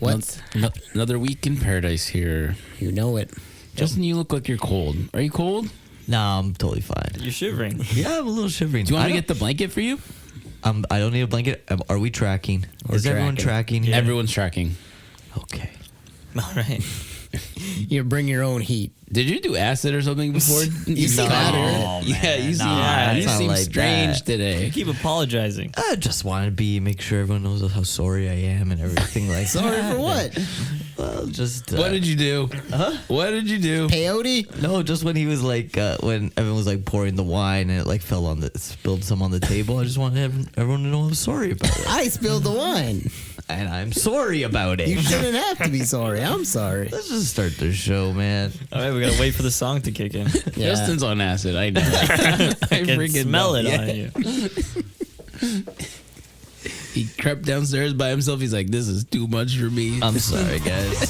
What? Another week in paradise here. You know it. Justin, you look like you're cold. Are you cold? No, I'm totally fine. You're shivering. Yeah, I'm a little shivering. Do you want me to get the blanket for you? I don't need a blanket. Are we tracking? Is everyone tracking? Yeah. Everyone's tracking. Okay. All right. You bring your own heat. Did you do acid or something before? You seem better. Yeah, you seem like strange that. today. You keep apologizing. I just want to make sure everyone knows how sorry I am and everything like Sorry that. for what? Well, just... What did you do? Huh? What did you do? Peyote? No, just when he was like, when everyone was like pouring the wine and it like spilled some on the table. I just wanted everyone to know I'm sorry about it. I spilled the wine. And I'm sorry about it. You shouldn't have to be sorry. I'm sorry. Let's just start the show, man. All right, we gotta wait for the song to kick in. Yeah. Justin's on acid. I know. I can smell it on you. He crept downstairs by himself. He's like, "This is too much for me." I'm sorry, guys.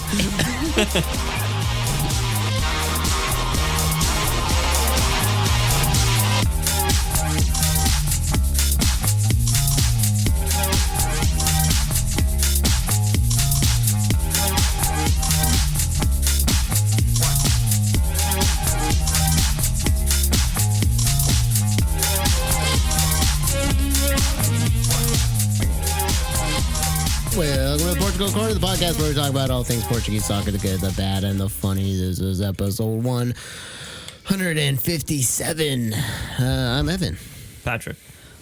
Welcome to the Portugal Corner, the podcast where we talk about all things Portuguese soccer, the good, the bad, and the funny. This is episode 157. I'm Evan. Patrick.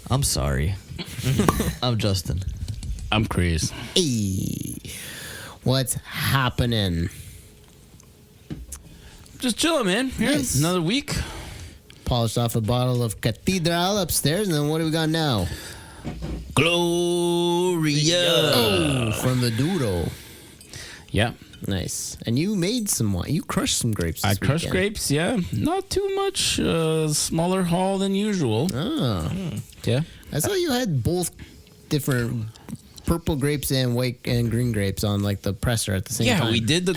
I'm sorry. I'm Justin. I'm Chris. Hey, what's happening? Just chilling, man. Here, Nice. another week. Polished off a bottle of Cathedral upstairs, and then what do we got now? Gloria. Oh, from the Doodle. Yeah. Nice. And you made some wine. You crushed some grapes I this crushed weekend. grapes, yeah. Not too much. Smaller haul than usual. Oh. Yeah. I saw you had both different purple grapes and white and green grapes on like the presser at the same time. Yeah, we did the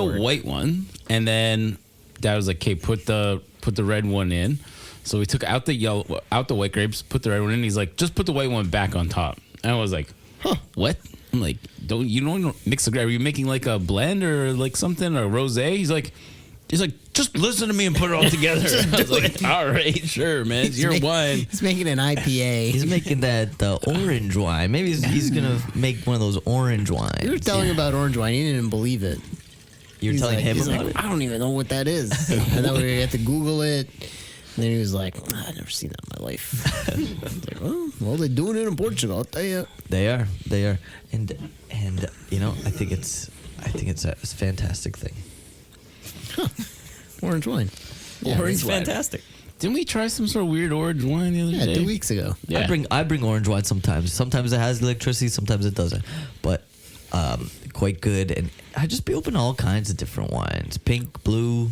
work? white one, and then Dad was like, "Okay, put the red one in." So we took out the white grapes, put the red one in. He's like, "Just put the white one back on top." And I was like, "Huh? What?" I'm like, "Don't mix the grape? Are you making like a blend or like something or rosé?" He's like, "Just listen to me and put it all together." I was like, "All right, sure, man. It's your wine." He's making an IPA. He's making that orange wine. Maybe he's gonna make one of those orange wines. You were telling him about orange wine. He didn't believe it. You're He's telling like, him he's about like, it. I don't even know what that is. And then we had to Google it. And then he was like, I've never seen that in my life. I was like, well, they're doing it in Portugal, I'll tell you. They are, and you know, I think it's a fantastic thing. Orange wine. Yeah, It's fantastic. Didn't we try some sort of weird orange wine the other day? 2 weeks ago. Yeah. I bring orange wine sometimes. Sometimes it has electricity, sometimes it doesn't. But quite good, and I just be open to all kinds of different wines: pink, blue,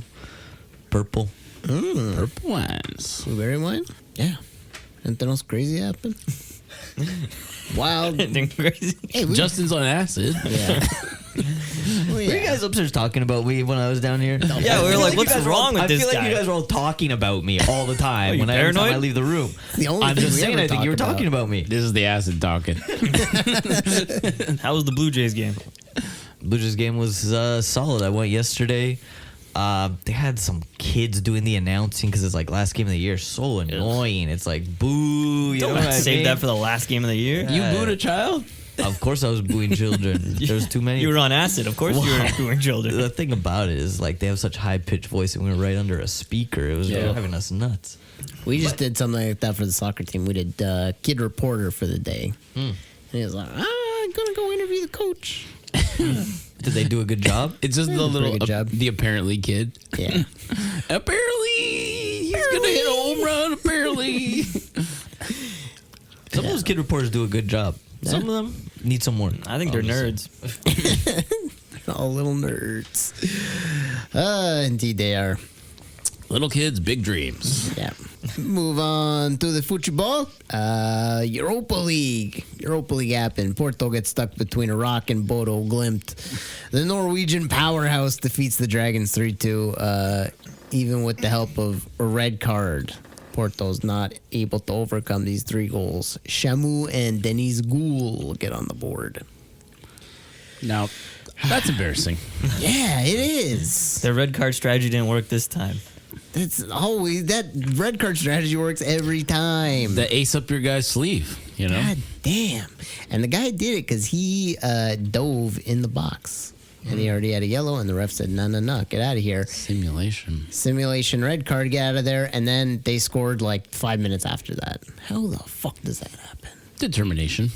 purple. Purple wines. Blueberry wine? Yeah. Anything else crazy happen? Wild. Anything crazy? Hey, Justin's on acid. Yeah. Well, Were you guys upstairs talking about me when I was down here? Yeah, we were like, what's wrong with this I feel guy? like you guys were all talking about me all the time you when every time paranoid? I leave the room. The only I'm thing just we saying, ever I think you were talk talking about me. This is the acid talking. How was the Blue Jays game? Blue Jays game was solid. I went yesterday. They had some kids doing the announcing because it's like last game of the year. So annoying. It's like boo. You know what I Save mean? that for the last game of the year. You booed a child? Of course, I was booing children. There's too many. You were on acid. Of course you were doing children. The thing about it is like they have such high pitched voice, and we were right under a speaker. It was driving us nuts. We just did something like that for the soccer team. We did kid reporter for the day. And he was like, I'm going to go interview the coach. Did they do a good job? It's just the pretty little, good job. the apparently kid. Yeah. Apparently, he's gonna hit a home run. Apparently, Some of those kid reporters do a good job. Some of them need some work. I think they're nerds. All little nerds. Indeed they are. little kids, big dreams. Yeah. Move on to the football. Europa League. Europa League happened. Porto gets stuck between a rock and Bodo Glimt. The Norwegian powerhouse defeats the Dragons 3-2, even with the help of a red card. Porto's not able to overcome these 3 goals. Shamu and Denis Goul get on the board. Now, that's embarrassing. Yeah, it is. Their red card strategy didn't work this time. It's always that red card strategy works every time. The ace up your guy's sleeve, you know? God damn. And the guy did it because he dove in the box. And he already had a yellow, and the ref said, no, get out of here. Simulation red card, get out of there. And then they scored like 5 minutes after that. How the fuck does that happen? Determination.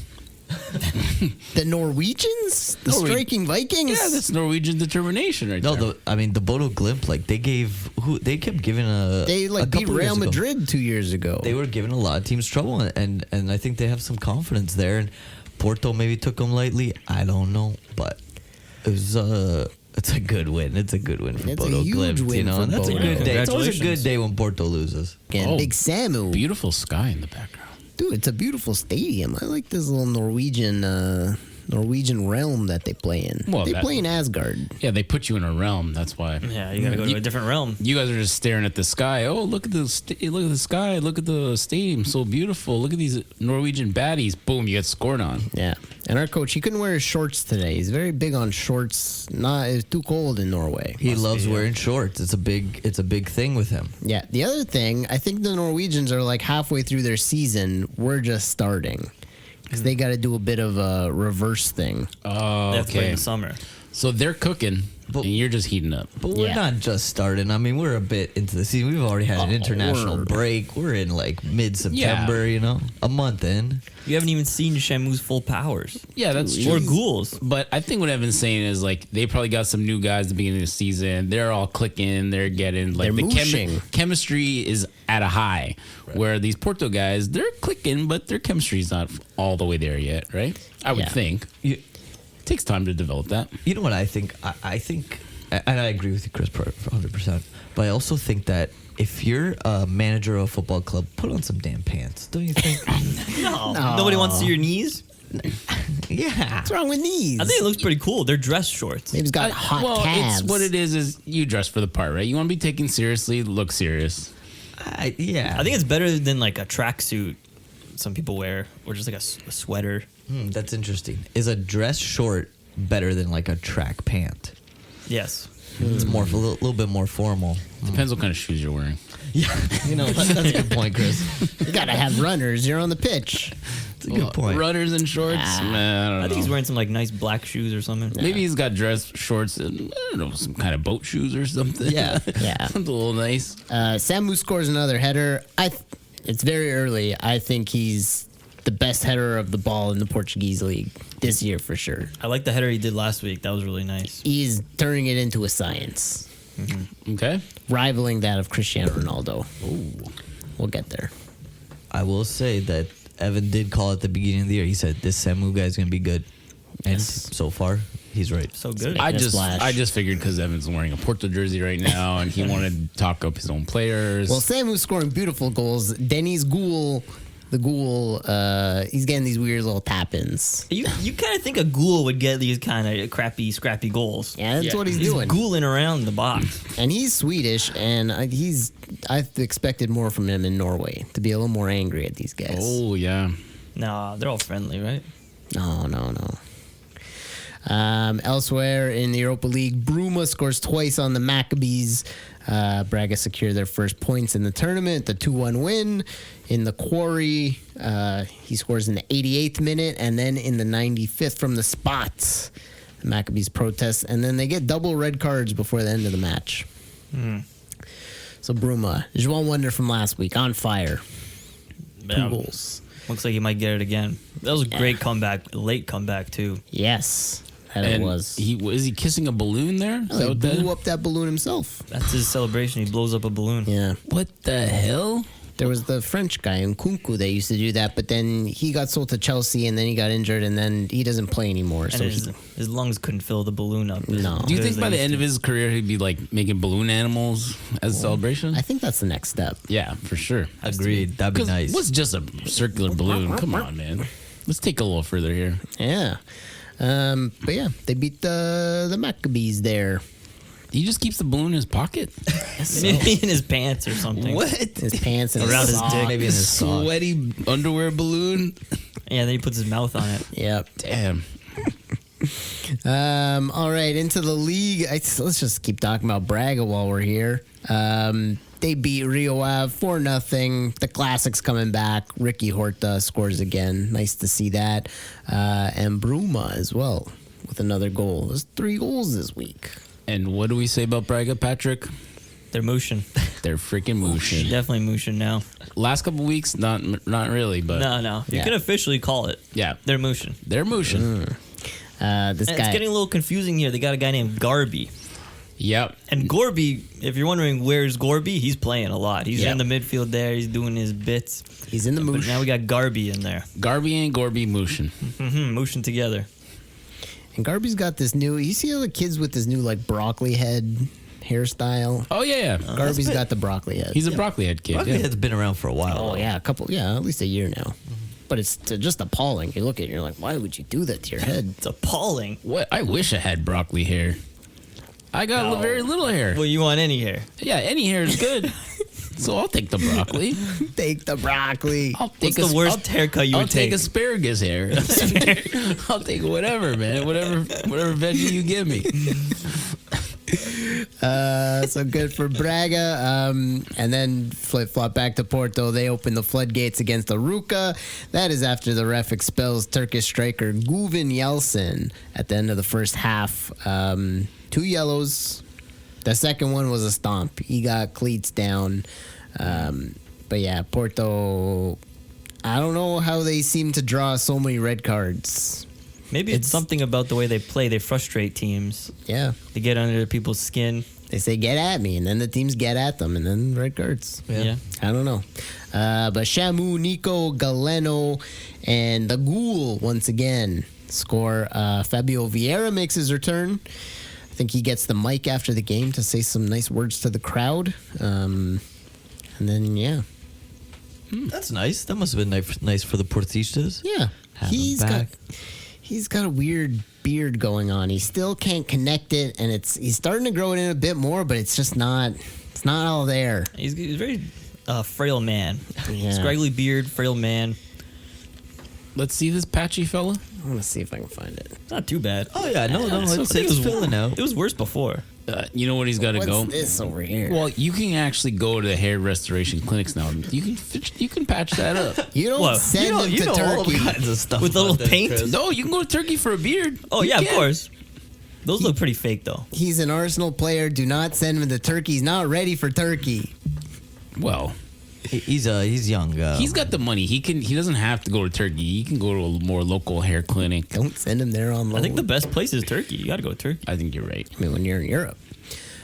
The Norwegians? The striking Vikings? Yeah, that's Norwegian determination right No, there. the Bodo Glimt, like they kept giving They like a beat couple Real years ago. Madrid 2 years ago. They were giving a lot of teams trouble, and I think they have some confidence there. And Porto maybe took them lightly. I don't know, but it was it's a good win. It's a good win for It's a Bodo huge Glimt. win You know, for and that's a Bodo. good day. It's always a good Congratulations. day when Porto loses. Again, Big Samu. Beautiful sky in the background. Dude, it's a beautiful stadium. I like this little Norwegian realm that they play in. Well, they play in Asgard. Yeah, they put you in a realm. That's why. Yeah, you gotta go to a different realm. You guys are just staring at the sky. Oh, look at the sky. Look at the stadium. So beautiful. Look at these Norwegian baddies. Boom, you get scored on. Yeah. And our coach, he couldn't wear his shorts today. He's very big on shorts. It's too cold in Norway. He loves wearing shorts. It's a big thing with him. Yeah. The other thing, I think the Norwegians are like halfway through their season. We're just starting. Because they got to do a bit of a reverse thing. Oh, They have to play in okay. the summer. So they're cooking, But- and you're just heating up. But we're Yeah. not just starting. I mean, we're a bit into the season. We've already had an international word. break. We're in like mid-September, you know, a month in. You haven't even seen Shamu's full powers. Yeah, that's Or true. ghouls. But I think what Evan's saying is like they probably got some new guys at the beginning of the season. They're all clicking. They're getting like They're the mooshing. chemistry is at a high. Where these Porto guys, they're clicking, but their chemistry's not all the way there yet, right? I would Yeah. think. You, Takes time to develop that. you know what I think? I think, and I agree with you, Chris, for 100%. But I also think that if you're a manager of a football club, put on some damn pants, don't you think? No. Nobody wants to see your knees. Yeah. What's wrong with these? I think it looks pretty cool. They're dress shorts. Maybe he's got hot well, calves. it's what it is you dress for the part, right? You want to be taken seriously, look serious. Yeah. I think it's better than like a tracksuit some people wear, or just like a sweater. That's interesting. Is a dress short better than like a track pant? Yes. It's more a little bit more formal. Depends what kind of shoes you're wearing. Yeah, you know that's a good point, Chris. You got to have runners. You're on the pitch. It's a good point. Runners and shorts? Man, I don't know. I think he's wearing some like nice black shoes or something. Maybe he's got dress shorts and I don't know, some kind of boat shoes or something. Yeah. Yeah. Something a little nice. Samu scores another header. It's very early. I think he's the best header of the ball in the Portuguese league this year for sure. I like the header he did last week. That was really nice. He's turning it into a science, Okay. rivaling that of Cristiano Ronaldo. We'll get there. I will say that Evan did call at the beginning of the year. He said this Samu guy is gonna be good, and so far he's right. So good. I Making a just splash. figured because Evan's wearing a Porto jersey right now and he wanted to talk up his own players. Well, Samu's scoring beautiful goals. Denny's Ghoul, he's getting these weird little tap-ins. You kind of think a ghoul would get these kind of crappy, scrappy goals. Yeah, that's what he's He's doing. ghouling around the box. And he's Swedish, and I've expected more from him in Norway, to be a little more angry at these guys. oh, yeah. Nah, they're all friendly, right? No. Elsewhere in the Europa League, Bruma scores twice on the Maccabees. Braga secure their first points in the tournament, the 2-1 win. In the quarry, he scores in the 88th minute and then in the 95th from the spot. The Maccabees protest, and then they get double red cards before the end of the match. So Bruma, João Wonder from last week, on fire. Two Yeah. goals. Looks like he might get it again. That was a great comeback, late comeback too. Yes, that And it was. is he kissing a balloon there? Is Oh, that he what that- blew up that balloon himself. That's his celebration. He blows up a balloon. Yeah. What the hell? There was the French guy in Kunku that used to do that, but then he got sold to Chelsea and then he got injured and then he doesn't play anymore. And So his lungs couldn't fill the balloon up. No. Do you think Because by they the end of used his career he'd be like making balloon animals as a celebration? I think that's the next step. Yeah, for sure. Agreed. That'd be 'Cause nice. what's just a circular balloon? Come on, man. Let's take a little further here. Yeah. But yeah, they beat the Maccabees there. He just keeps the balloon in his pocket. to- Maybe in his pants or something. His pants and Around his sock. dick. Maybe in his sock. Sweaty underwear balloon. Yeah, then he puts his mouth on it. Yep. Damn. All right, into the league. Let's just keep talking about Braga while we're here. They beat Rio Ave 4-0. The Classic's coming back. Ricky Horta scores again. Nice to see that. And Bruma as well with another goal. There's 3 goals this week. And what do we say about Braga, Patrick? They're mooshing. They're freaking mooshing. Definitely mooshing now. Last couple weeks, not really, but No. You can officially call it. yeah, They're mooshing. they're mooshing. This And it's guy. getting a little confusing here. They got a guy named Garby. Yep. And Gorby, if you're wondering where's Gorby, he's playing a lot. He's Yeah. in the midfield there. He's doing his bits. He's in the But moosh. now we got Garby in there. Garby and Gorby mooshing. Mooshing together. And Garby's got this new. You see all the kids with this new like broccoli head hairstyle. Oh yeah. Garby's got the broccoli head. He's a broccoli head kid. Broccoli Yeah. Head's been around for a while. Oh yeah, at least a year now. But it's just appalling. You look at it, and you're like, why would you do that to your head? It's appalling. What? I wish I had broccoli hair. I got very little hair. Well, you want any hair? Yeah, any hair is good. So I'll take the broccoli. Take the broccoli. I'll take What's the worst haircut you I'll would take take? asparagus hair. I'll take whatever, man. Whatever veggie you give me. So good for Braga. And then flip-flop back to Porto. They open the floodgates against Arouca. That is after the ref expels Turkish striker Guven Yeltsin at the end of the first half. 2 yellows. The second one was a stomp. He got cleats down. But yeah, Porto, I don't know how they seem to draw so many red cards. Maybe it's something about the way they play. They frustrate teams. Yeah. They get under people's skin. They say, get at me, and then the teams get at them, and then red cards. Yeah. I don't know. But Shamu, Nico, Galeno, and the Ghoul once again score. Fabio Vieira makes his return. I think he gets the mic after the game to say some nice words to the crowd. And then, yeah. That's nice. That must have been nice for the Portistas. Yeah. Have him back. He's got a weird beard going on. He still can't connect it, and he's starting to grow it in a bit more, but it's just not all there. He's a very frail man. Yeah. Scraggly beard, frail man. Let's see this patchy fella. I want to see if I can find it. Not too bad. Oh yeah, no, it's It was filling out. It was worse before. You know what he's got to What's go? this over here? Well, you can actually go to hair restoration clinics now. You can patch that up. You don't Whoa. send them to all Turkey. kinds of stuff With a little about that, paint? Chris. No, you can go to Turkey for a beard. Oh, You yeah, of can. course. Those look pretty fake, though. He's an Arsenal player. Do not send him to Turkey. He's not ready for Turkey. Well, He's young. he's got the money. He doesn't have to go to Turkey. He can go to a more local hair clinic. Don't send him there on loan. I think the best place is Turkey. You got to go to Turkey. I think you're right. I mean, when you're in Europe.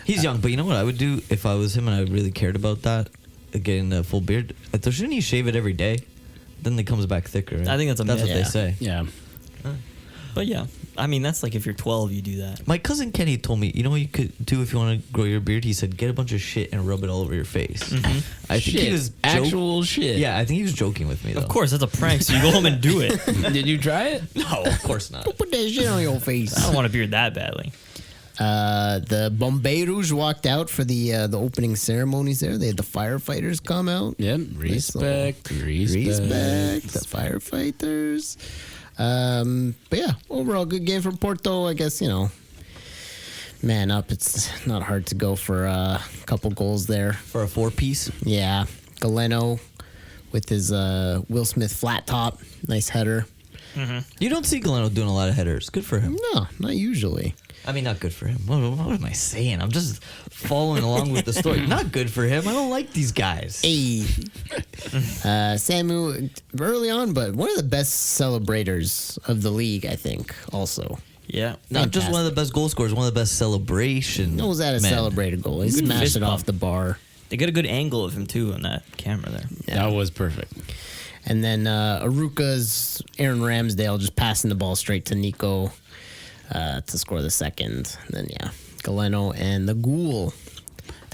He's young, but you know what I would do if I was him and I really cared about that, getting the full beard? Shouldn't he shave it every day? Then it comes back thicker. Right? I think that's a what myth. they Yeah. say. Yeah. But yeah, I mean, that's like if you're 12, you do that. My cousin Kenny told me, you know what you could do if you want to grow your beard? He said, get a bunch of shit and rub it all over your face. I think Shit. he was Actual shit. Yeah, I think he was joking with me though. Of course, that's a prank, so you go home and do it. Did you try it? No, of course not. Put that shit on your face. I don't want a beard that badly. The Bombeiros walked out for the opening ceremonies there. They had the firefighters come out. Yep. Nice Respect. Respect the firefighters. But yeah, overall good game from Porto. I guess, man up. It's not hard to go for a couple goals there. For a 4-piece? Yeah, Galeno with his Will Smith flat top, nice header. You don't see Galeno doing a lot of headers. Good for him. No, not usually. I mean, not good for him. What am I saying? I'm just following along with the story. Not good for him. I don't like these guys. Hey, Samu, early on, but one of the best celebrators of the league, I think. Also, Yeah. Not just one of the best goal scorers, one of the best celebration. knows how to men. celebrate a goal. He Good smashed fist it bump. off the bar. They get a good angle of him, too, on that camera there. Yeah. That was perfect. And then Arouca's Aaron Ramsdale just passing the ball straight to Nico to score the second. And then, yeah, Galeno and the Ghoul.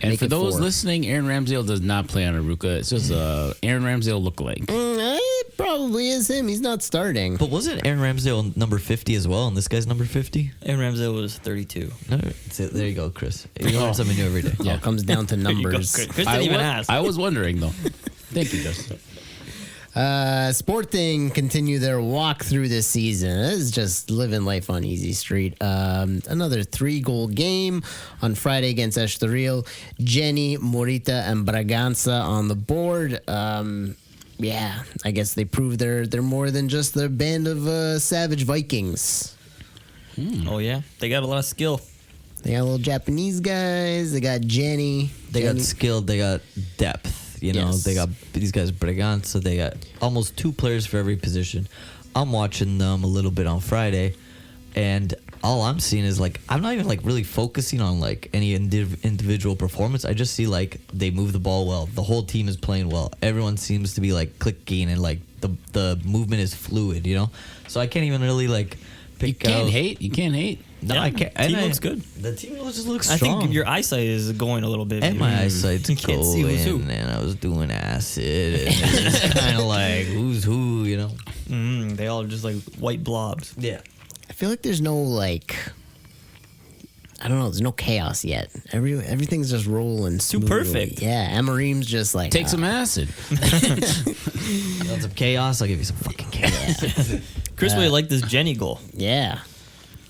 And make for it those 4. listening, Aaron Ramsdale does not play on Arouca. It's just Aaron Ramsdale lookalike. It probably is him. He's not starting. But wasn't Aaron Ramsdale number 50 as well? And this guy's number 50? Aaron Ramsdale was 32. No, there you go, Chris. You learn something new every day. It all comes down to There you go, numbers. Chris. Chris didn't even ask. I was wondering, though. Thank you, Justin. Sporting continue their walk through this season. This is just living life on easy street. Another 3-goal game on Friday against Estoril. Jenny, Morita, and Braganza on the board. Yeah, I guess they proved they're more than just a band of savage Vikings. Oh yeah, they got a lot of skill. They got little Japanese guys. They got Jenny. They got skill. They got depth. You know, Yes. they got these guys, Braganza. They got almost 2 players for every position. I'm watching them a little bit on Friday, and all I'm seeing is like I'm not even like really focusing on like any individual performance. I just see like they move the ball well. The whole team is playing well. Everyone seems to be like clicking, and like the movement is fluid. You know, so I can't even really like You pick out. You can't hate. No, Yeah, I can't. team and looks good. The team just looks I strong. think your eyesight is going a little bit. And maybe. my eyesight's You can't see who's who. going, and I was doing acid, and it's just kind of like who's who, you know? They all just like white blobs. Yeah. I feel like there's no like. I don't know. There's no chaos yet. Everything's just rolling. too smoothly. perfect. Yeah, Amarim's just like Take some acid. You want some chaos? I'll give you some fucking chaos. Chris really liked this Jenny goal. Yeah,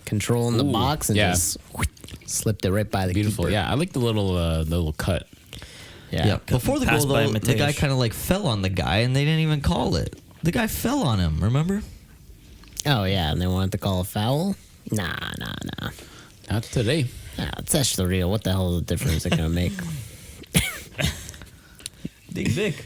controlling the Ooh, box and yeah. just slipped it right by the Beautiful. keeper. Yeah, I like the little cut. Yeah. Before the Passed goal, by though, the guy Mateusz. kind of like fell on the guy, and they didn't even call it. The guy fell on him. Remember? Oh yeah, and they wanted to call a foul. Nah. Not today. Nah, it's Estoril. What the hell is the difference it gonna make? Big Vic.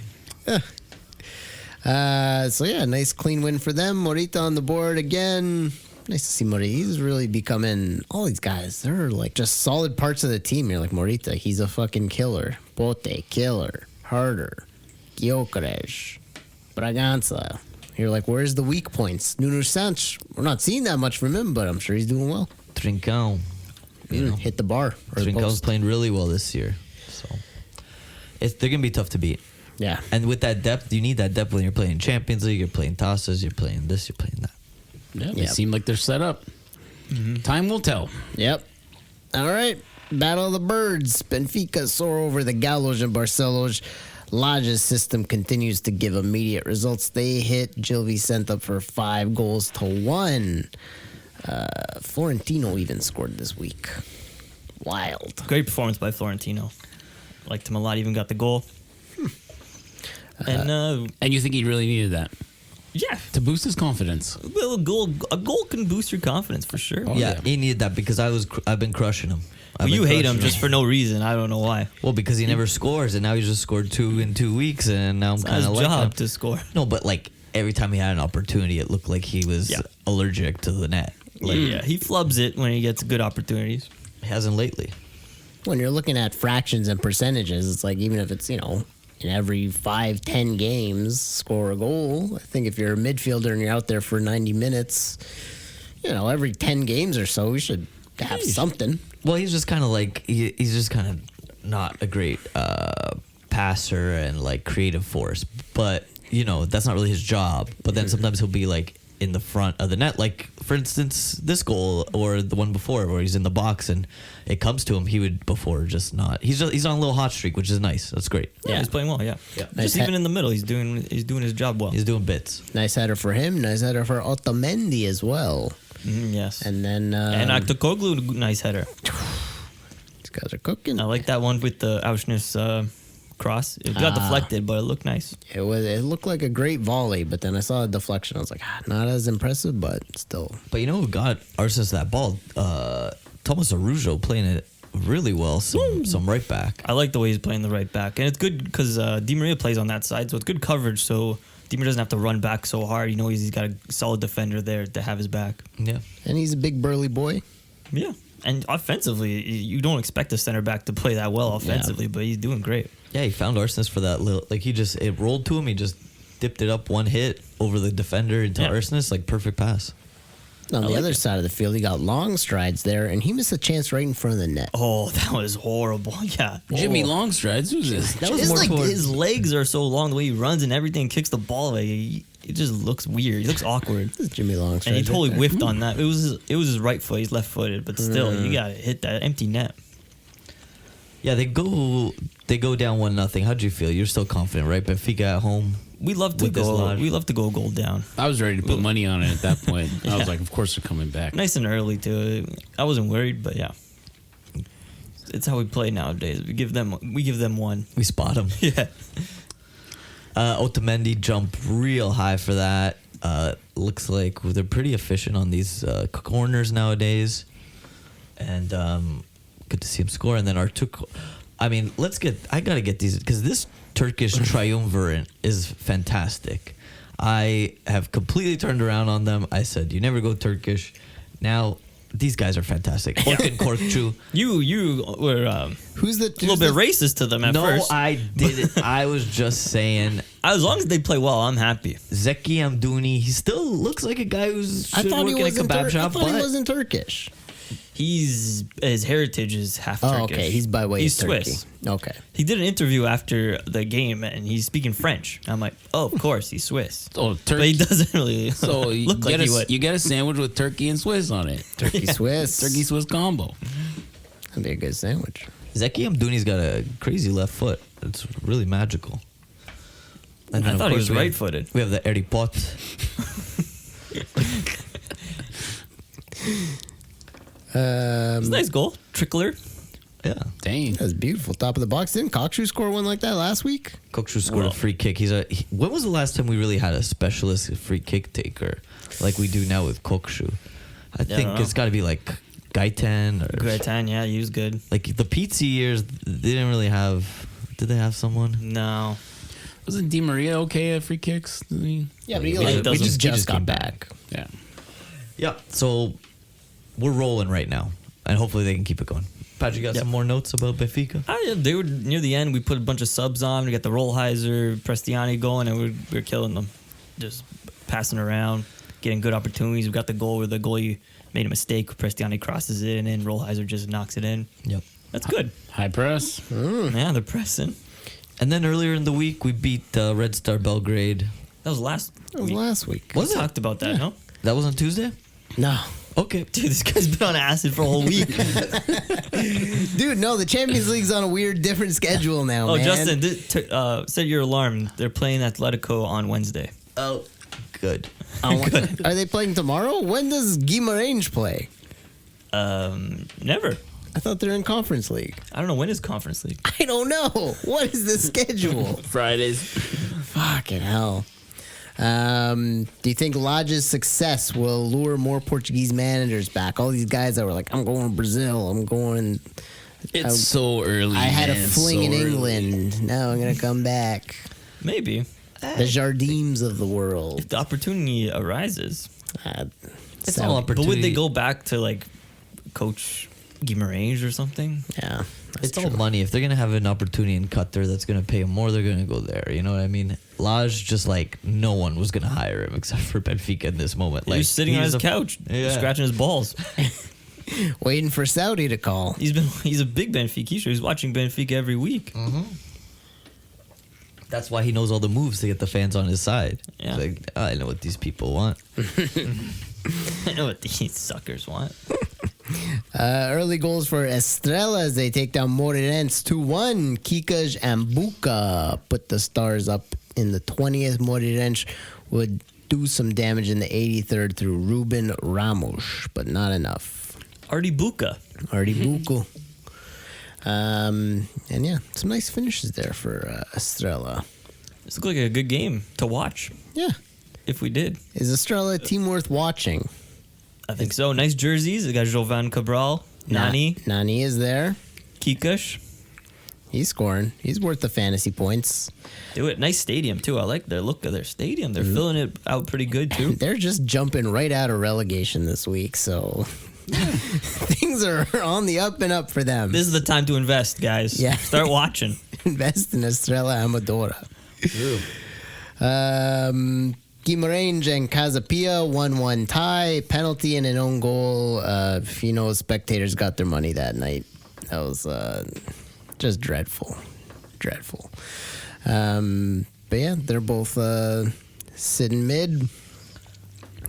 So yeah, nice clean win for them. Morita on the board again. Nice to see Morita. He's really becoming all these guys. They're like just solid parts of the team. You're like Morita. He's a fucking killer. Bote killer. Harder. Gyökeres. Braganza. You're like, where's the weak points? Nuno Sanch. We're not seeing that much from him, but I'm sure he's doing well. Trincão. You know, Hit the bar or the Trincão's post. playing really well this year. So they're gonna be tough to beat. Yeah. And with that depth, you need that depth when you're playing Champions League, you're playing Tasas, you're playing this, you're playing that. Yeah, they Yep. seem like they're set up. Time will tell. Yep. All right. Battle of the Birds. Benfica soar over the Gallos and Barcelos. Lage's system continues to give immediate results. They hit Gil Vicente up for 5-1. Florentino even scored this week. Wild. Great performance by Florentino. Liked him a lot. Even got the goal. And And you think he really needed that yeah, to boost his confidence? a goal can boost your confidence for sure. Oh, yeah, yeah. he needed that because I've been crushing him. Well, you hate him just for no reason. I don't know why. Well, because he never scores, and now he just scored 2 in 2 weeks, and now I'm It's not kind his of like job to score. No, but like every time he had an opportunity, it looked like he was Yeah. allergic to the net. Like Yeah, he flubs it when he gets good opportunities. he hasn't lately. When you're looking at fractions and percentages, it's like even if it's, in every 5-10 games, score a goal. I think if you're a midfielder and you're out there for 90 minutes, every 10 games or so, we should have something. Well, he's just kind of like he's just kind of not a great passer and like creative force, but that's not really his job. But then sometimes he'll be like in the front of the net, like for instance this goal or the one before where he's in the box and it comes to him. He would before just not. He's on a little hot streak, which is nice. That's great. Yeah, he's playing well. Yeah, Nice Just even in the middle, he's doing his job well. He's doing bits. Nice header for him. Nice header for Otamendi as well. Yes, And then and Aktoglu, nice header. these guys are cooking. I like that one with the Auschwitz cross. It got deflected, but it looked nice. It looked like a great volley, but then I saw a deflection. I was like, not as impressive, but still. But you know who got Arsenal that ball? Thomas Arouca playing it really well. Some right back. I like the way he's playing the right back, and it's good because Di Maria plays on that side, so it's good coverage. So Di Maria doesn't have to run back so hard. He's got a solid defender there to have his back. Yeah. And he's a big burly boy. Yeah, and offensively, you don't expect a center back to play that well offensively, but he's doing great. Yeah, he found Arsenis for that little. Like it rolled to him. He just dipped it up one hit over the defender into Arsenis. Like perfect pass. On the like other it. side of the field, he got long strides there, and he missed a chance right in front of the net. Oh, that was horrible. Yeah, Jimmy Longstrides, who's this? that was It's more like toward his- his legs are so long. The way he runs and everything, kicks the ball away. It just looks weird. He looks awkward. This is Jimmy Longstride. And he totally right there. whiffed on that. It was his right foot. He's left footed, but still, you gotta hit that empty net. Yeah, they go down 1-0. How'd you feel? You're still confident, right? Benfica at home. We love to With this go. lodge. We love to go gold down. I was ready to put money on it at that point. I was like, of course they're coming back. Nice and early too. I wasn't worried, but yeah, it's how we play nowadays. We give them one. We spot him. Yeah. Otamendi jumped real high for that. Looks like they're pretty efficient on these corners nowadays. And good to see him score. And then Arouca. I mean, I got to get these because this Turkish triumvirate is fantastic. I have completely turned around on them. I said, you never go Turkish. Now, these guys are fantastic. Orkun Korkçu. You were Who's the a little bit racist to them at No, first. I didn't. I was just saying, As long as they play well, I'm happy. Zeki Amdouni, he still looks like a guy who's should work in a kebab shop, I thought he but wasn't Turkish. His heritage is half Oh, Turkish. okay. He's by way He's of Turkey. Swiss. Okay. He did an interview after the game and he's speaking French. I'm like, oh, of course he's Swiss. Oh, But he turkey. doesn't really So you look like get he would. you get a sandwich with turkey and Swiss on it. Turkey Swiss. Turkey Swiss combo. That'd be a good sandwich. Zeki Amdouni's got a crazy left foot. It's really magical. And I then, of thought he course, was we have- right-footed. We have the Harry Pot. It's a nice goal. Trickler. Yeah. Dang. That's beautiful. Top of the box. Didn't Kokshu score one like that last week? Kokchu scored a free kick. When was the last time we really had a specialist free kick taker like we do now with Kokchu? I think don't know. it's got to be like Gaiten or Gretan, yeah, he was good. like the Pizzi years. They didn't really have. Did they have someone? No. Wasn't Di Maria okay at free kicks? Yeah, but he we doesn't- just got back. Yeah. Yeah. So we're rolling right now, and hopefully they can keep it going. Pat, you got some more notes about Benfica? Yeah, they were near the end. We put a bunch of subs on. We got the Rollheiser, Prestiani going, and we were killing them. Just passing around, getting good opportunities. We got the goal where the goalie made a mistake. Prestiani crosses it, and then Rollheiser just knocks it in. Yep. That's good. High press. Yeah, they're pressing. And then earlier in the week, we beat Red Star Belgrade. That was last That was week. last week. We talked about that, no? That was on Tuesday? No. Okay. Dude, this guy's been on acid for a whole week. Dude, no, the Champions League's on a weird, different schedule now, Oh, man. Justin, set your alarm. They're playing Atletico on Wednesday. Oh, good. Are they playing tomorrow? When does Guimarães play? Never. I thought they're in Conference League. I don't know when is Conference League. I don't know. What is the schedule? Fridays. Fucking hell. Do you think Lodge's success will lure more Portuguese managers back? All these guys that were like, I'm going to Brazil. I'm going. It's so early. I had a man. fling So in early. England. Now I'm going to come back. Maybe. The Jardines of the world. If the opportunity arises. It's all But opportunity. would they go back to like coach Guimarães or something? Yeah. That's It's all money. If they're gonna have an opportunity in Qatar that's gonna pay them more, they're gonna go there. You know what I mean? Laj just like no one was gonna hire him except for Benfica in this moment. He Like was sitting on he's his couch, Yeah. scratching his balls. Waiting for Saudi to call. He's a big Benfica. He's watching Benfica every week. That's why he knows all the moves to get the fans on his side. Yeah. He's like, I know what these people want. I know what these suckers want. Early goals for Estrela as they take down Moreirense 2-1. Kikas and Buka put the Stars up in the 20th. Moreirense would do some damage in the 83rd through Ruben Ramos, but not enough. Artie Buka. Artie Buko. And yeah, some nice finishes there for Estrela. This looked like a good game to watch. Yeah. If we did. Is Estrela a team worth watching? I think so. Nice jerseys. They got Jovan Cabral, Nani, Nani is there. Kikush. He's scoring. He's worth the fantasy points. Do it. Nice stadium, too. I like the look of their stadium. They're filling it out pretty good, too. They're just jumping right out of relegation this week, so things are on the up and up for them. This is the time to invest, guys. Yeah. Start watching. Invest in Estrela Amadora. Guimarães and Casapia 1-1 tie, penalty and an own goal. Spectators got their money that night. That was just dreadful. But yeah, they're both sitting mid.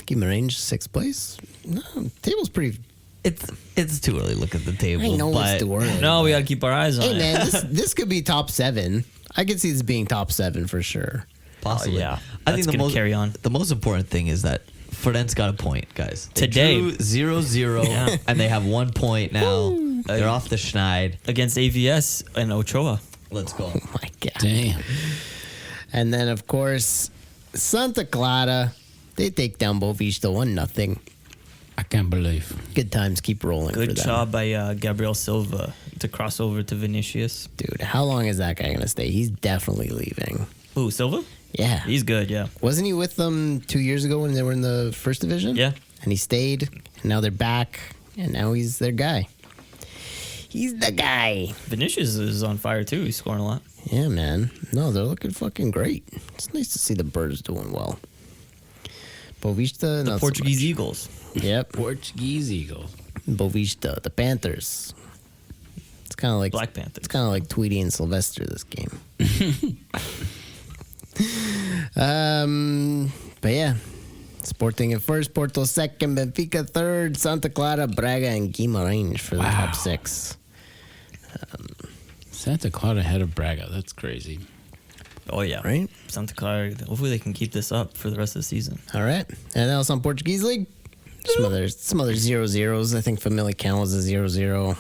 Guimarães 6th place. No, table's pretty. It's too early to look at the table. I know but it's too early. No, we got to keep our eyes on Hey it. man, this could be top 7. I could see this being top 7 for sure. Possibly. yeah. I think That's gonna carry on. The most important thing is that Fernandes got a point, guys. They Today. drew 0-0, Yeah. and they have 1 point now. They're off the schneid. Against AVS and Ochoa. Let's go. Oh my God. Damn. And then, of course, Santa Clara, they take down Boavista 1-0. I can't believe. Good times keep rolling for Good them. job by Gabriel Silva to cross over to Vinicius. Dude, how long is that guy going to stay? He's definitely leaving. Ooh, Silva? Yeah. He's good, yeah. Wasn't he with them 2 years ago when they were in the first division? Yeah. And he stayed, and now they're back, and now he's their guy. He's the guy. Vinicius is on fire too. He's scoring a lot. Yeah, man. No, they're looking fucking great. It's nice to see the Birds doing well. Boavista, The not Portuguese so much. Eagles. Yep. Portuguese Eagle. Boavista, the Panthers. It's kind of like Black Panthers. It's kind of like Tweety and Sylvester this game. But yeah, Sporting at first, Porto second, Benfica third, Santa Clara, Braga, and Guimarães for the top six. Santa Clara ahead of Braga. That's crazy. Oh yeah, Right? Santa Clara. Hopefully they can keep this up for the rest of the season. All right, and else on Portuguese league, some other 0-0s. I think Famalicão was a 0-0.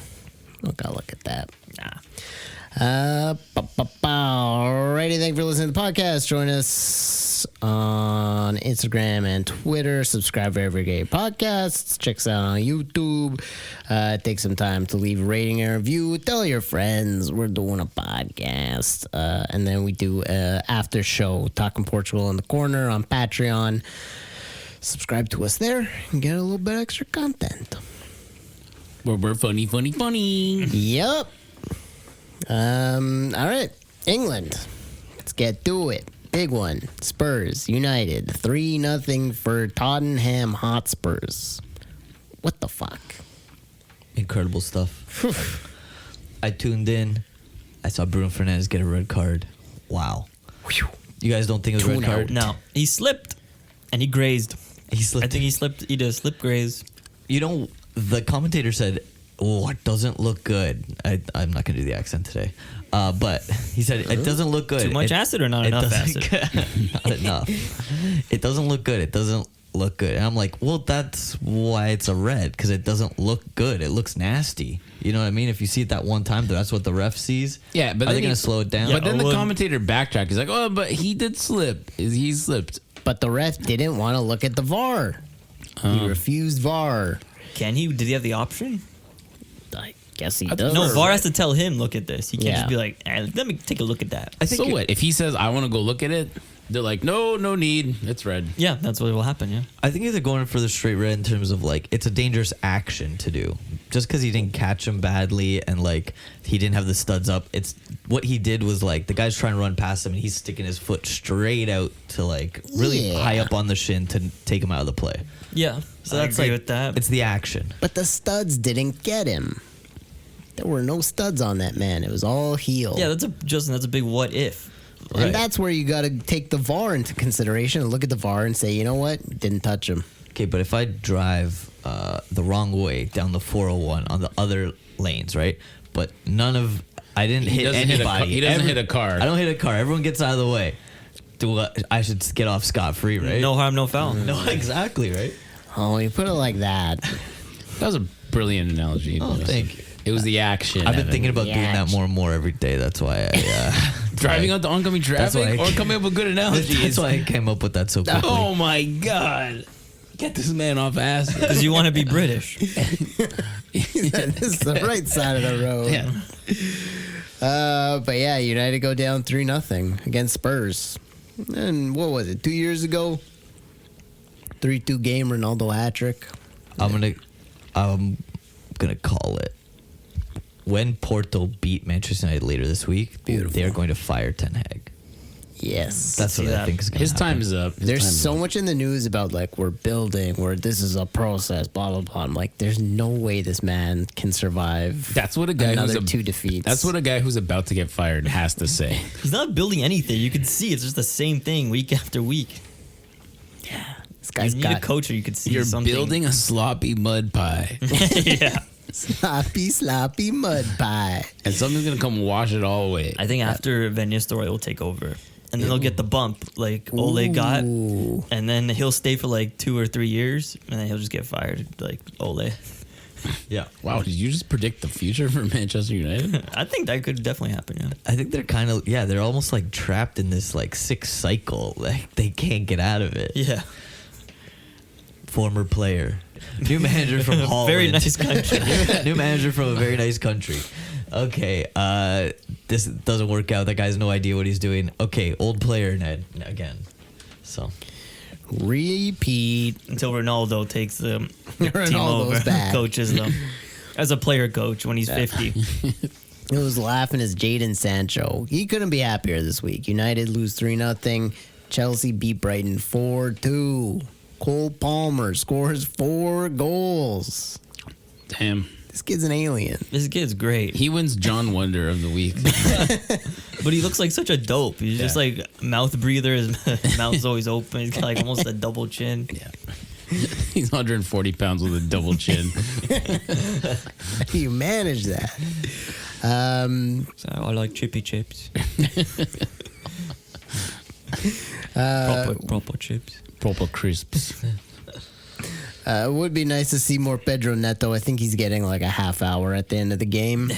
Oh, gotta look at that. Nah. Alrighty, thank you for listening to the podcast. Join us on Instagram and Twitter. Subscribe to Everyday Podcasts. Check us out on YouTube. Take some time to leave a rating and review. Tell your friends we're doing a podcast. And then we do after show, Talking Portugal in the Corner on Patreon. Subscribe to us there and get a little bit extra content. We're funny. Yep. All right. England. Let's get to it. Big one. Spurs United 3-0 for Tottenham Hotspurs. What the fuck? Incredible stuff. I tuned in. I saw Bruno Fernandes get a red card. Wow. You guys don't think it was a red Tune card? out. No, he slipped and he grazed. He slipped. I think he slipped. He did a slip graze. You know, the commentator said, "Oh, it doesn't look good." I'm not gonna do the accent today, but he said it doesn't look good. Too much acid or not enough doesn't- acid? Not enough. It doesn't look good. It doesn't look good. And I'm like, well, that's why it's a red, because it doesn't look good. It looks nasty. You know what I mean? If you see it that one time, that's what the ref sees. Yeah, but are then they gonna he- slow it down? But then the well- commentator backtracked. He's like, "Oh, but he did slip. He slipped." But the ref didn't want to look at the VAR. He refused VAR. Can he? Did he have the option? I guess he does. No, VAR has to tell him, look at this. He can't Yeah. just be like, let me take a look at that. I think So what? If he says, "I want to go look at it," they're like, "No need. It's red." Yeah, that's what will happen, yeah. I think they're going for the straight red in terms of like it's a dangerous action to do. Just because he didn't catch him badly and like he didn't have the studs up, it's what he did was like the guy's trying to run past him and he's sticking his foot straight out to like really Yeah. high up on the shin to take him out of the play. Yeah, so I that's agree like with that. It's the action. But the studs didn't get him. There were no studs on that man. It was all heel. Yeah, that's a big what if. And that's where you got to take the VAR into consideration and look at the VAR and say, you know what? Didn't touch him. Okay, but if I drive the wrong way down the 401 on the other lanes, right? But I didn't He hit doesn't hit a anybody. car- he doesn't hit a car. I don't hit a car. Everyone gets out of the way. I should get off scot-free, right? No harm, no foul. No, exactly, right? Oh, you put it like that. That was a brilliant analogy. Oh, thank you. It was the action. I've been Evan. thinking about doing that Yes. more and more every day. That's why I driving out the oncoming That's traffic why I- or coming up with good analogies. That's why I came up with that so quickly. Oh my god! Get this man off acid. Because you want to be British. This is the right side of the road. Yeah. But yeah, United go down 3-0 against Spurs. And what was it, 2 years ago? 3-2 game, Ronaldo hat trick. I'm gonna call it. When Porto beat Manchester United later this week, Beautiful. they are going to fire Ten Hag. Yes. That's what See I that. think is going to His happen. time is up. His There's time is so up. much in the news about like we're building, where this is a process, blah blah blah. I'm like, there's no way this man can survive. That's what a guy another who's 2 defeats. That's what a guy who's about to get fired has to say. He's not building anything. You can see it's just the same thing week after week. this guy's You need a got coach where you could see You're something. building a sloppy mud pie, Yeah. sloppy mud pie. and someone's gonna come wash it all away. I think after Van Nistelrooy will take over, and then they'll get the bump like Ole got, Ooh. and then he'll stay for like 2 or 3 years, and then he'll just get fired like Ole. Yeah. Wow, did you just predict the future for Manchester United? I think that could definitely happen. Yeah. I think they're kind of they're almost like trapped in this like sick cycle. Like they can't get out of it. Yeah. Former player, new manager from Holland. Very nice country. New manager from a very nice country. Okay, this doesn't work out. That guy has no idea what he's doing. Okay, old player Ned again. So Repeat. Until Ronaldo takes the team Ronaldo's over, back. coaches them as a player coach when he's 50. He was laughing as Jadon Sancho. He couldn't be happier this week. United lose 3-0. Chelsea beat Brighton 4-2. Cole Palmer scores 4 goals. Damn. This kid's an alien. This kid's great, He wins John Wonder of the week. but he looks like such a dope. He's just like mouth breather. His mouth's always open. He's got like almost a double chin. Yeah. He's 140 pounds with a double chin. How do you manage that? So I like chippy chips. Proper chips. Proper crisps. It would be nice to see more Pedro Neto. I think he's getting like a half hour at the end of the game.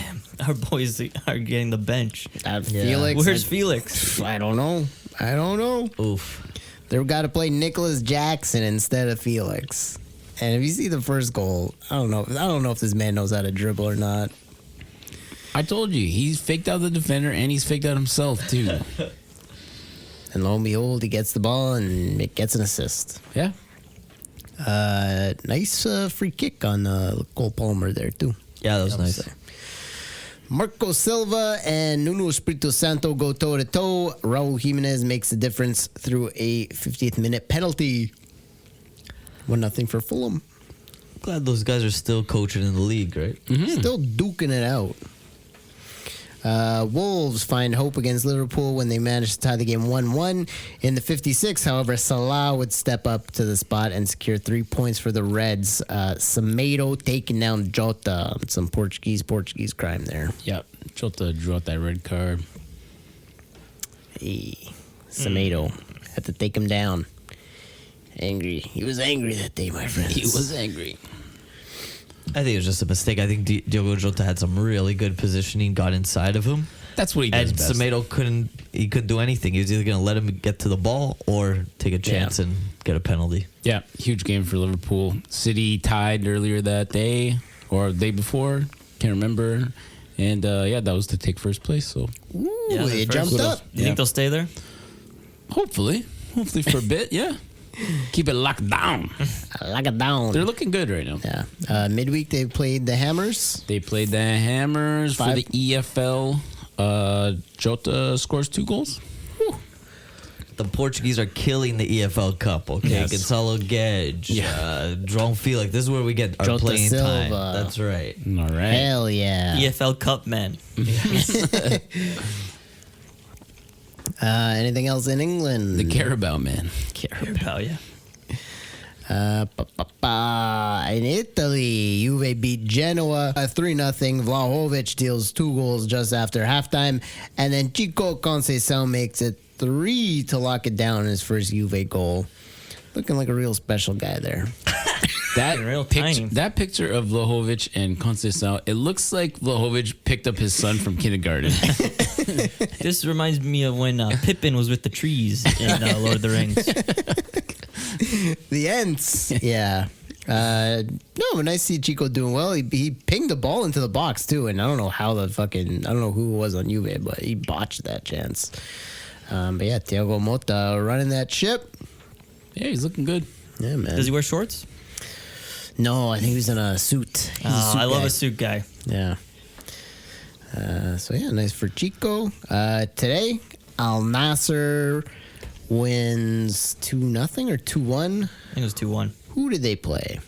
Our boys are getting the bench. Felix. Where's Felix? I don't know. oof. They've got to play Nicholas Jackson instead of Felix. And if you see the first goal, I don't know if this man knows how to dribble or not. I told you, he's faked out the defender and he's faked out himself too. And lo and behold, he gets the ball and it gets an assist. Yeah. Nice free kick on Cole Palmer there too. Yeah, that was nice. Marco Silva and Nuno Espirito Santo go toe to toe. Raul Jimenez makes the difference through a 50th minute penalty. 1-0 for Fulham. Glad those guys are still coaching in the league, right? Still duking it out. Wolves find hope against Liverpool when they managed to tie the game 1-1. In the 56th, however, Salah would step up to the spot and secure 3 points for the Reds. Semedo taking down Jota. Some Portuguese crime there. Yep. Jota drew out that red card. Hey, Semedo had to take him down. Angry. He was angry that day, my friends. He was angry. I think it was just a mistake. I think Diogo Jota had some really good positioning, got inside of him. That's what he does And best. Semedo couldn't do anything. He was either going to let him get to the ball or take a chance and get a penalty. Yeah, huge game for Liverpool. City tied earlier that day or the day before. Can't remember. And that was to take first place. So Ooh, Yeah, they they're jumped first. up. You think they'll stay there? hopefully for a bit, yeah. Keep it locked down. Lock it down. They're looking good right now. Yeah. Midweek, they played the Hammers. They played the Hammers for the EFL. Jota scores 2 goals. The Portuguese are killing the EFL Cup, okay? Yes. Gonçalo Guedes, João Felix. This is where we get our Jota playing time. Silva. That's right. All right. Hell yeah. EFL Cup man. Anything else in England? The Carabao man. Carabao, yeah. In Italy, Juve beat Genoa 3-0. Vlahovic deals 2 goals just after halftime. And then Chico Conceição makes it 3 to lock it down in his first Juve goal. Looking like a real special guy there. Real tiny. That picture of Vlahovic and Conceição, it looks like Vlahovic picked up his son from kindergarten. This reminds me of when Pippin was with the trees in Lord of the Rings. The Ents. Yeah. No, but nice to see Chico doing well. He pinged the ball into the box, too. And I don't know how I don't know who it was on Juve, but he botched that chance. But yeah, Thiago Motta running that ship. Yeah, he's looking good. Yeah, man. Does he wear shorts? No, I think he was in a suit. He's a suit I love guy. a suit guy. Yeah. So yeah, nice for Chico. Today, Al Nasser wins 2-0 or 2-1. I think it was 2-1. Who did they play?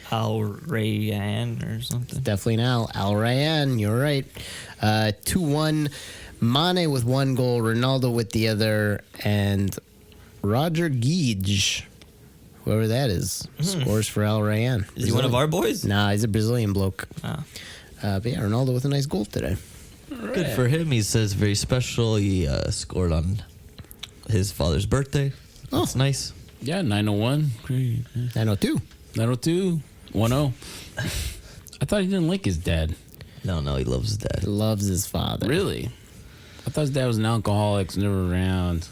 Al Rayyan or something. Definitely now. Al Rayyan, you're right. 2-1. Mane with 1 goal, Ronaldo with the other, and Roger Guedes, whoever that is, scores for Al Rayyan. Is he one of our boys? Nah, he's a Brazilian bloke. Ah. But yeah, Ronaldo with a nice goal today. Good for him. He says very special. He scored on his father's birthday. Oh. That's nice. Yeah, 901. Great. 902. 902. 10. I thought he didn't like his dad. No, he loves his dad. Loves his father. Really? I thought his dad was an alcoholic, was never around.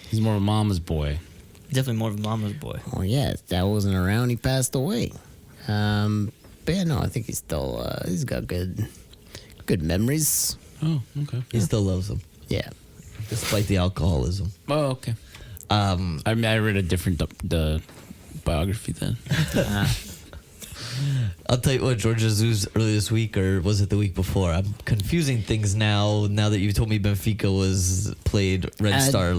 He's more of a mama's boy. Definitely more of a mama's boy. Well, yeah, his dad wasn't around. He passed away. But yeah, no, I think he's still, he's got good memories. Oh, okay. He still loves him, Yeah. despite the alcoholism. Oh, okay. I mean, I read a different the biography then. I'll tell you what, George Jesus earlier this week, or was it the week before? I'm confusing things now that you told me Benfica was played Red Star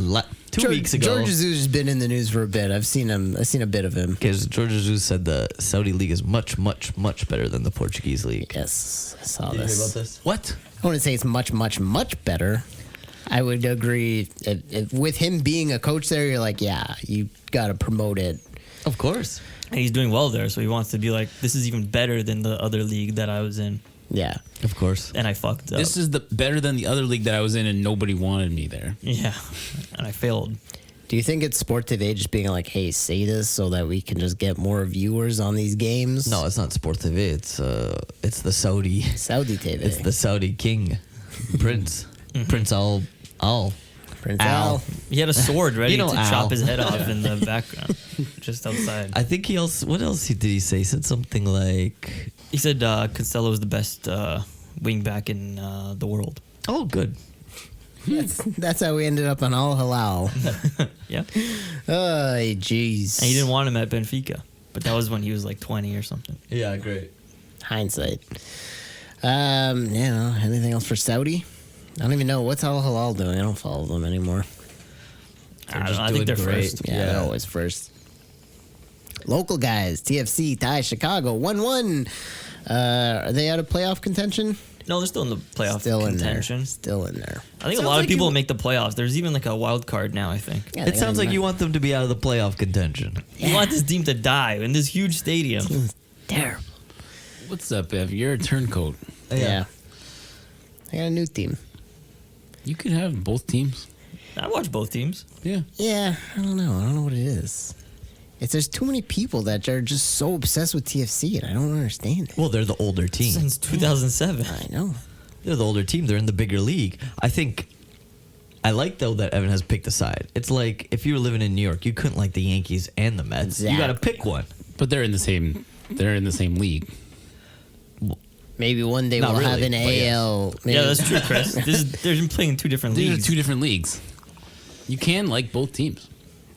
2 weeks ago. George Jesus has been in the news for a bit. I've seen a bit of him. Because George Jesus said the Saudi league is much, much, much better than the Portuguese league. Yes, I saw Did you this. hear about this? What? I wouldn't say it's much, much, much better. I would agree. If with him being a coach there, you're like, yeah, you got to promote it. Of course. And he's doing well there, so he wants to be like, this is even better than the other league that I was in, Yeah. Of course. and I fucked up. This is the better than the other league that I was in, and nobody wanted me there. Yeah, and I failed. Do you think it's Sport TV just being like, hey, say this so that we can just get more viewers on these games? No, it's not Sport TV. It's the Saudi. Saudi TV. It's the Saudi king, Prince. Prince Al. Prince Al. Al. He had a sword ready You know to Al. chop his head off in the background, just outside. I think he also. What else did he say? He said something like, He said Cancelo is the best wing back in the world. "Oh, good." That's how we ended up on Al Halal. Yeah, Oh, jeez. and he didn't want him at Benfica, but that was when he was like 20 or something. Yeah, great. Hindsight. Anything else for Saudi? I don't even know. What's Al Halal doing? I don't follow them anymore. I don't just know. I think doing they're great. first. Yeah, they're always first. Local guys, TFC, tie Chicago, 1-1. Are they out of playoff contention? No, they're still in the playoff Still contention. in there. Still in there. I think Sounds a lot like of people you- make the playoffs. There's even like a wild card now, I think. Yeah, they It sounds got like you want them to be out of the playoff contention. You want this team to die in this huge stadium. terrible. What's up, Ev? You're a turncoat. Yeah. I got a new team. You could have both teams. I watch both teams. Yeah. Yeah, I don't know what it is. There's too many people that are just so obsessed with TFC, and I don't understand it. Well, they're the older team. Since 2007. I know. They're the older team. They're in the bigger league. I like though that Evan has picked a side. It's like if you were living in New York, you couldn't like the Yankees and the Mets. You got to Exactly. pick one. But they're in the same league. Maybe one day Not we'll really, have an but yes. AL. Maybe. Yeah, that's true, Chris. They're playing in two different These leagues. are two different leagues. You can like both teams.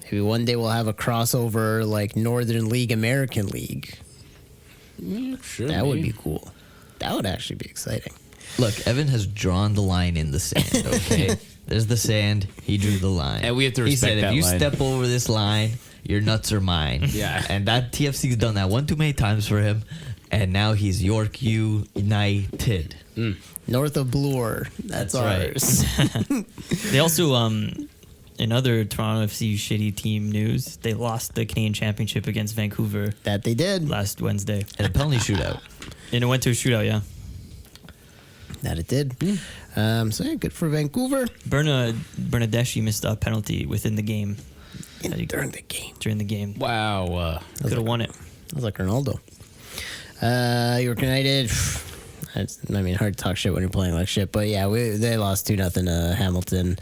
Maybe one day we'll have a crossover like Northern League, American League. Yeah, sure. That would maybe. be cool. That would actually be exciting. Look, Evan has drawn the line in the sand. Okay, there's the sand. He drew the line. And we have to He respect said, that if you line. step over this line, your nuts are mine. Yeah. And that TFC's done that one too many times for him. And now he's York United. North of Bloor. That's right. ours. They also, in other Toronto FC shitty team news, they lost the Canadian Championship against Vancouver That they did. last Wednesday. And a penalty shootout. And it went to a shootout, yeah. That it did. So yeah, good for Vancouver. Bernadeschi missed a penalty within the game. During the game. During the game. Wow. Could have won it. That was like Ronaldo. York United. Hard to talk shit when you're playing like shit. But yeah, they lost 2-0 to Hamilton.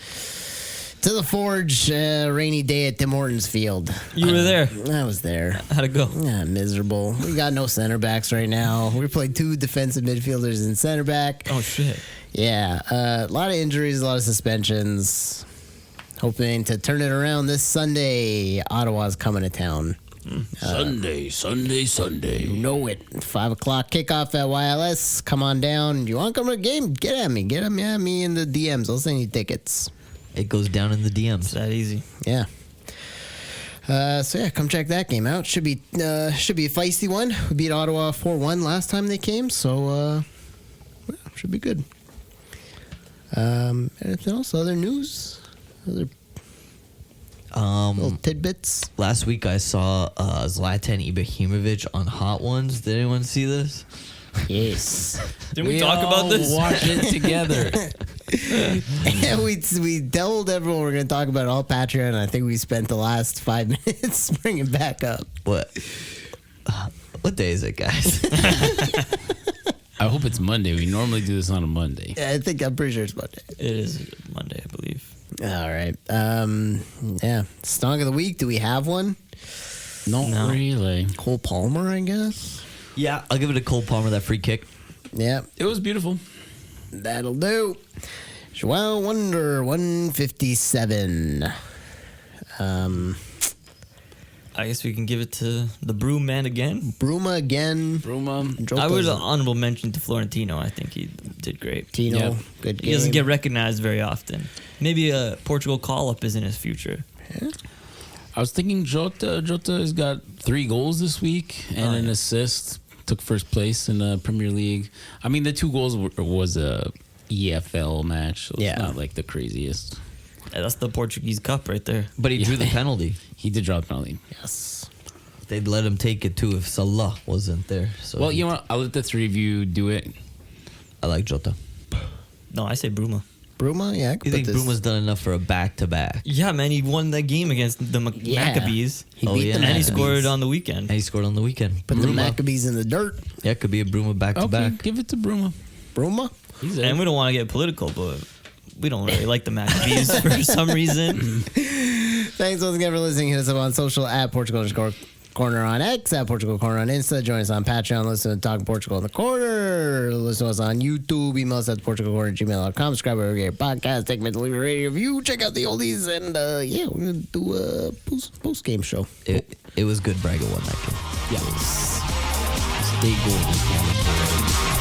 To the Forge, rainy day at Tim Hortons Field. You were there. I was there. How'd it go? Yeah, miserable. We got no center backs right now. We played 2 defensive midfielders and center back. Oh, shit. Yeah, a lot of injuries, a lot of suspensions. Hoping to turn it around this Sunday. Ottawa's coming to town. Sunday. You know it. 5 o'clock kickoff at YLS. Come on down. You want to come to the game? Get at me. Get at me in the DMs. I'll send you tickets. It goes down in the It's DMs. that easy. Yeah. So yeah, come check that game out. Should be a feisty one. We beat Ottawa 4-1 last time they came, so should be good. Anything else? Other news? Other little tidbits? Last week I saw Zlatan Ibrahimovic on Hot Ones. Did anyone see this? Yes. Didn't we talk about this? Watch it together. And we told everyone we're going to talk about all Patreon. And I think we spent the last 5 minutes bringing it back up. What day is it, guys? I hope it's Monday. We normally do this on a Monday. Yeah, I'm pretty sure it's Monday. It is Monday, I believe. All right. Yeah. Song of the week. Do we have one? Not really. Cole Palmer, I guess. Yeah, I'll give it to Cole Palmer, that free kick. Yeah. It was beautiful. That'll do. Joao Wonder, 157. I guess we can give it to the Broom Man again. Bruma again. Bruma. I would honorable mention to Florentino. I think he did great. Tino, Yeah. good game. He doesn't get recognized very often. Maybe a Portugal call-up is in his future. I was thinking Jota. Jota has got 3 goals this week and an assist. Took first place in the Premier League. I mean, the 2 goals was a EFL match, so Yeah. it's not like the craziest. Yeah, that's the Portuguese Cup right there. But he drew the penalty. He did draw the penalty. Yes. They'd let him take it too if Salah wasn't there. So Well, you know what? I'll let the 3 of you do it. I like Jota. No, I say Bruma. Bruma, yeah. I could You think put this- Bruma's done enough for a back-to-back? Yeah, man, he won that game against the Yeah. Maccabees. He Oh, beat yeah. the And he Maccabees. scored on the weekend. And he scored on the weekend. Put the Bruma. Maccabees in the dirt. Yeah, it could be a Bruma back-to-back. Okay, give it to Bruma. Bruma? He's there. And we don't want to get political, but we don't really like the Maccabees for some reason. Thanks once again for listening. Hit us up on social at Portugal_Corner on X, at Portugal Corner on Insta. Join us on Patreon. Listen to Talking Portugal in the Corner. Listen to us on YouTube. Email us at portugalcorner@gmail.com. Subscribe wherever you get your podcast. Take a minute to leave a rating review. Check out the oldies. And yeah, we're going to do a post-game show. It was good Braga won that game. Yeah. Stay gold.